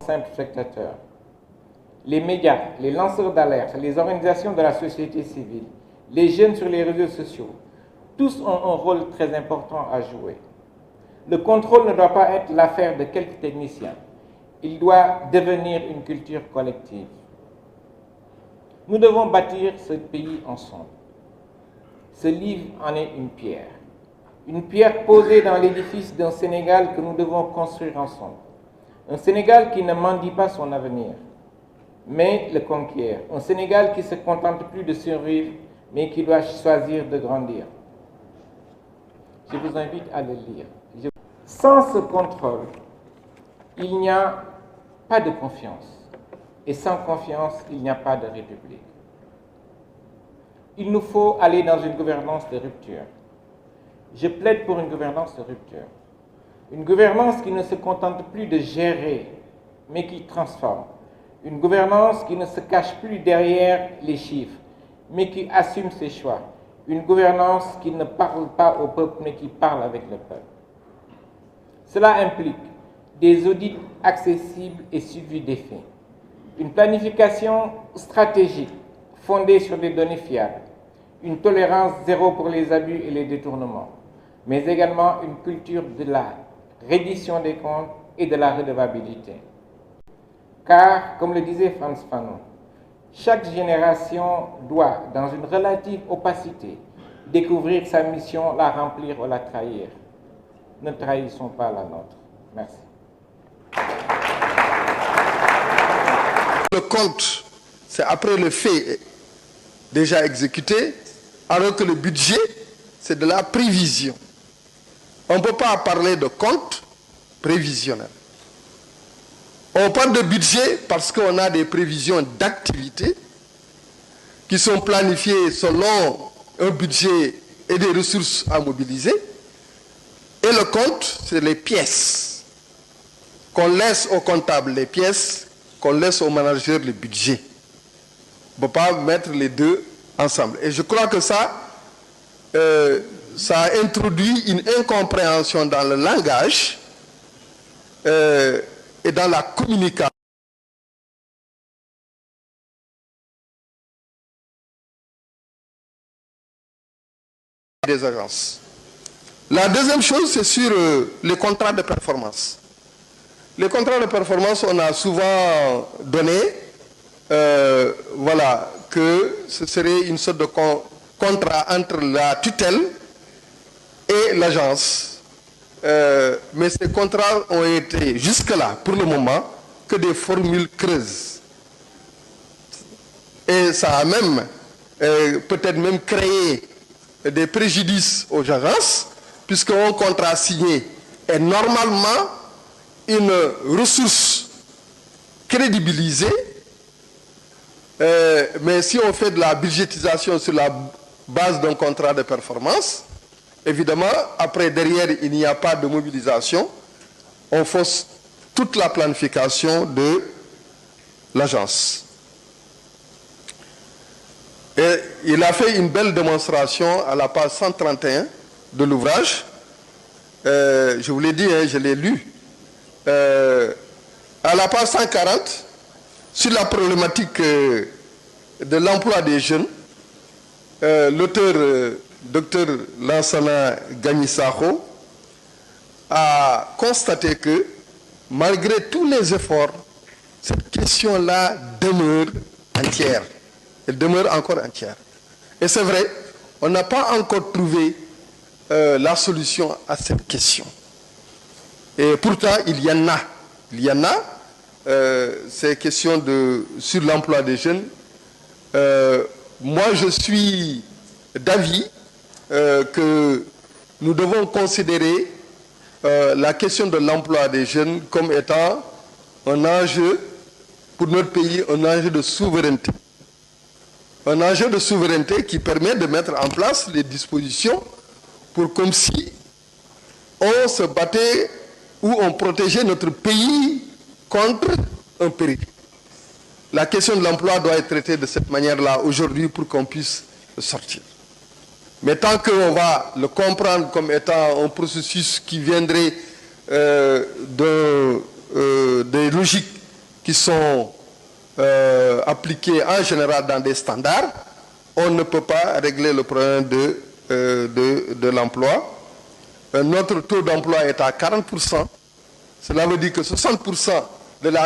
simples spectateurs. Les médias, les lanceurs d'alerte, les organisations de la société civile, les jeunes sur les réseaux sociaux, tous ont un rôle très important à jouer. Le contrôle ne doit pas être l'affaire de quelques techniciens. Il doit devenir une culture collective. Nous devons bâtir ce pays ensemble. Ce livre en est une pierre posée dans l'édifice d'un Sénégal que nous devons construire ensemble. Un Sénégal qui ne mendie pas son avenir, mais le conquiert. Un Sénégal qui ne se contente plus de survivre, mais qui doit choisir de grandir. Je vous invite à le lire. Sans ce contrôle, il n'y a pas de confiance. Et sans confiance, il n'y a pas de république. Il nous faut aller dans une gouvernance de rupture. Je plaide pour une gouvernance de rupture. Une gouvernance qui ne se contente plus de gérer, mais qui transforme. Une gouvernance qui ne se cache plus derrière les chiffres, mais qui assume ses choix. Une gouvernance qui ne parle pas au peuple, mais qui parle avec le peuple. Cela implique des audits accessibles et suivis des faits. Une planification stratégique fondée sur des données fiables. Une tolérance zéro pour les abus et les détournements. Mais également une culture de la reddition des comptes et de la redevabilité. Car, comme le disait Frantz Fanon, chaque génération doit, dans une relative opacité, découvrir sa mission, la remplir ou la trahir. Ne trahissons pas la nôtre. Merci. Le compte, c'est après le fait déjà exécuté, alors que le budget, c'est de la prévision. On ne peut pas parler de compte prévisionnel. On parle de budget parce qu'on a des prévisions d'activité qui sont planifiées selon un budget et des ressources à mobiliser. Et le compte, c'est les pièces. Qu'on laisse au comptable les pièces, qu'on laisse au manager le budget. On ne peut pas mettre les deux ensemble. Et je crois que ça a introduit une incompréhension dans le langage et dans la communication. Des agences. La deuxième chose, c'est sur les contrats de performance. Les contrats de performance, on a souvent donné, voilà, que ce serait une sorte de contrat entre la tutelle et l'agence. Mais ces contrats ont été jusque-là, pour le moment, que des formules creuses. Et ça a même, peut-être même créé des préjudices aux agences, puisqu'un contrat signé est normalement une ressource crédibilisée, mais si on fait de la budgétisation sur la base d'un contrat de performance, évidemment, après, derrière, il n'y a pas de mobilisation, on fausse toute la planification de l'agence. Et il a fait une belle démonstration à la page 131 de l'ouvrage. Je vous l'ai dit, hein, je l'ai lu. À la page 140, sur la problématique de l'emploi des jeunes, l'auteur Dr Lansana Gagnisaro a constaté que malgré tous les efforts, cette question-là demeure entière. Elle demeure encore entière. Et c'est vrai, on n'a pas encore trouvé la solution à cette question. Et pourtant, il y en a. Il y en a, ces questions sur l'emploi des jeunes. Moi, je suis d'avis que nous devons considérer la question de l'emploi des jeunes comme étant un enjeu pour notre pays, un enjeu de souveraineté. Un enjeu de souveraineté qui permet de mettre en place les dispositions pour comme si on se battait ou on protégeait notre pays contre un péril. La question de l'emploi doit être traitée de cette manière-là aujourd'hui pour qu'on puisse sortir. Mais tant qu'on va le comprendre comme étant un processus qui viendrait des logiques qui sont appliqués en général dans des standards, on ne peut pas régler le problème de l'emploi. Notre taux d'emploi est à 40%. Cela veut dire que 60% de la